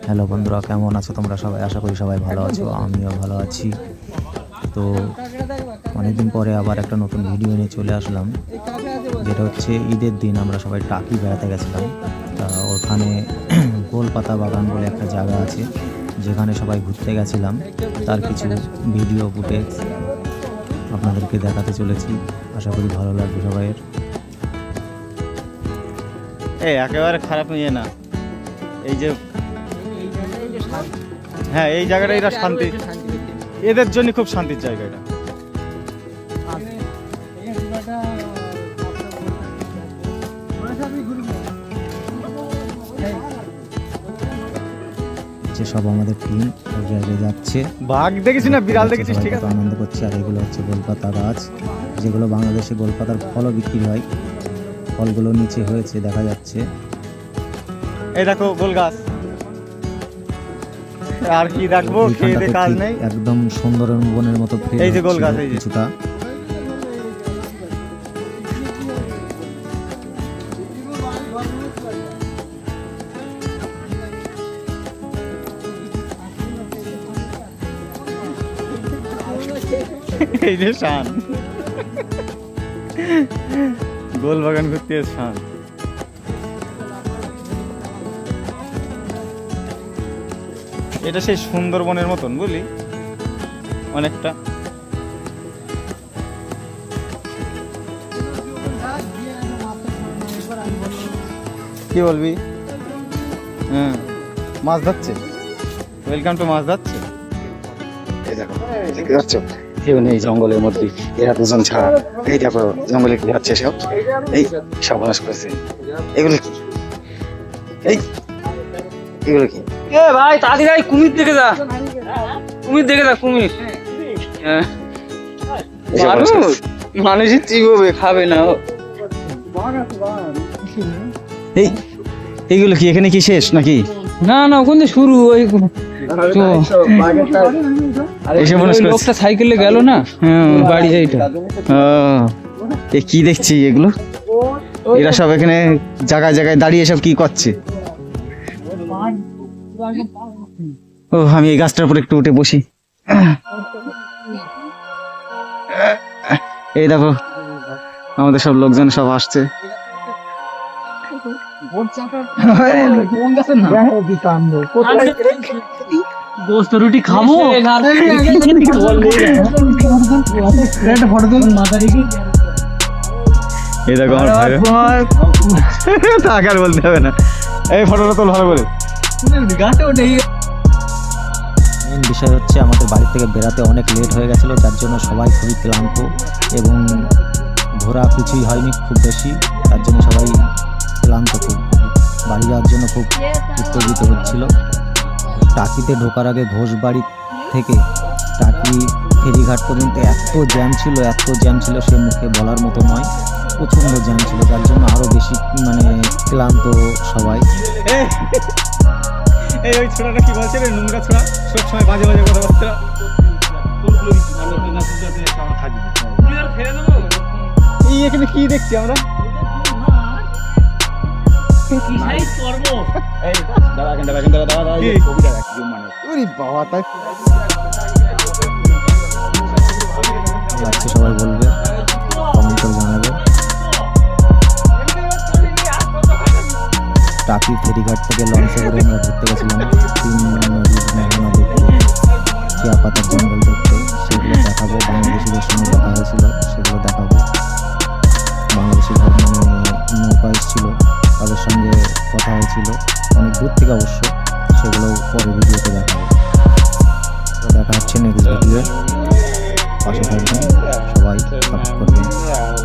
Hello বন্ধুরা, কেমন আছো তোমরা সবাই? আশা করি সবাই ভালো আছো, আমিও ভালো আছি। তো অনেকদিন পরে আবার একটা নতুন ভিডিও নিয়ে চলে আসলাম, যেটা হচ্ছে ঈদের দিন আমরা সবাই টাকি বেড়াতে গেছিলাম। তা ওখানে গোলপাতা বাগান বলে একটা জায়গা আছে, যেখানে সবাই ঘুরতে গেছিলাম। তার কিছু ভিডিও ফুটেজ আপনাদেরকে দেখাতে চলেছি, আশা করি ভালো লাগবে সবাইয়ের। একেবারে খারাপ নিয়ে না, এই যে হ্যাঁ এই জায়গাটা এটা শান্তি, এদের জন্য খুব শান্তির জায়গা এটা। সব আমাদের টিম সব জায়গায় যাচ্ছে। বাঘ দেখেছি না বিড়াল দেখেছিস, ঠিক আছে, আনন্দ করছে। আর এগুলো হচ্ছে গোলপাতা গাছ, যেগুলো বাংলাদেশে গোলপাতার ফলও বিক্রি হয়। ফলগুলো নিচে হয়েছে দেখা যাচ্ছে। এই দেখো গোল গাছ, আর কি দেখবো, খেয়ে কাজ নেই, একদম সুন্দরের বনের মতো। এই যে গোল গাছ, এই কিছুটা এই যে শান গোল বাগান ঘুরতে শান। এটা সেই সুন্দরবনের মতন বুঝলি, অনেকটা। কি বলবি? হ্যাঁ, মাছ ধরছে। ওয়েলকাম টু মাছ ধরছে। এই দেখো, দেখতে পাচ্ছ কেউ নেই জঙ্গলের মধ্যে, এরা দুজন ছাড়া। এই দেখো জঙ্গলে কি হচ্ছে সব, এই সর্বনাশ করেছে। এগুলো কি? এই এগুলো কি? এ ভাই তাড়াতাড়ি কুমির দেখে যা, কুমির দেখে যা, কুমির। মানুষই চিবোবে, খাবে না। এইগুলো কি এখানে কি শেষ নাকি? না না, ওখানে শুরু। ওই লোকটা সাইকেলে গেল না বাড়ি, এইটা কি দেখছি এগুলো? এরা সব এখানে জায়গায় জায়গায় দাঁড়িয়ে সব কি করছে? ও, আমি এই গাছটার উপর একটু উঠে বসি। এই দেখো আমাদের সব লোকজন সব আসছে। রুটি খাবো। এই দেখো আমার ভাই, তাকে আর বলতে হবে না। এই ফটোটা তো ভালো করে। মেন বিষয় হচ্ছে আমাদের বাড়ি থেকে বেরাতে অনেক লেট হয়ে গেছিলো, যার জন্য সবাই খুবই ক্লান্ত এবং ঘোরা কিছুই হয়নি খুব বেশি। তার জন্য সবাই ক্লান্ত, খুব বাড়ি যাওয়ার জন্য খুব উত্তেজিত হচ্ছিল। টাকিতে ঢোকার আগে ঘোষবাড়ি থেকে টাকি ফেরিঘাট পর্যন্ত এত জ্যাম ছিল, এত জ্যাম ছিল সে মুখে বলার মতো নয়। প্রচণ্ড জ্যাম ছিল, যার জন্য আরও বেশি ক্লান্ত সবাই। এই ওই ছোড়াটা কি বলছে রে, নোংরা ছোড়া, সব সময় বাজে বাজে কথাবার্তা। এই এখানে কি দেখছি আমরা? লাগছে সবাই বলবে, কমেন্ট করে জানাবে। টাকি ফেরিঘাট থেকে লঞ্চে করে আমরা ঘুরতে গেছিলাম 3 নদীর মোহনা দেখতে, চিয়াপাতার জঙ্গল দেখতে। সেগুলো দেখাবো, বাংলাদেশিদের সঙ্গে দেখা হয়েছিল সেগুলো দেখাবো। বাংলাদেশি নৌকা এসেছিল, তাদের সঙ্গে কথা হয়েছিল অনেক দূর থেকে অবশ্য, সেগুলো পরে ভিডিওতে দেখাবো। দেখা হচ্ছে নেক্সট ভিডিও, পাশে থাকবেন সবাই, সাপোর্ট করবেন।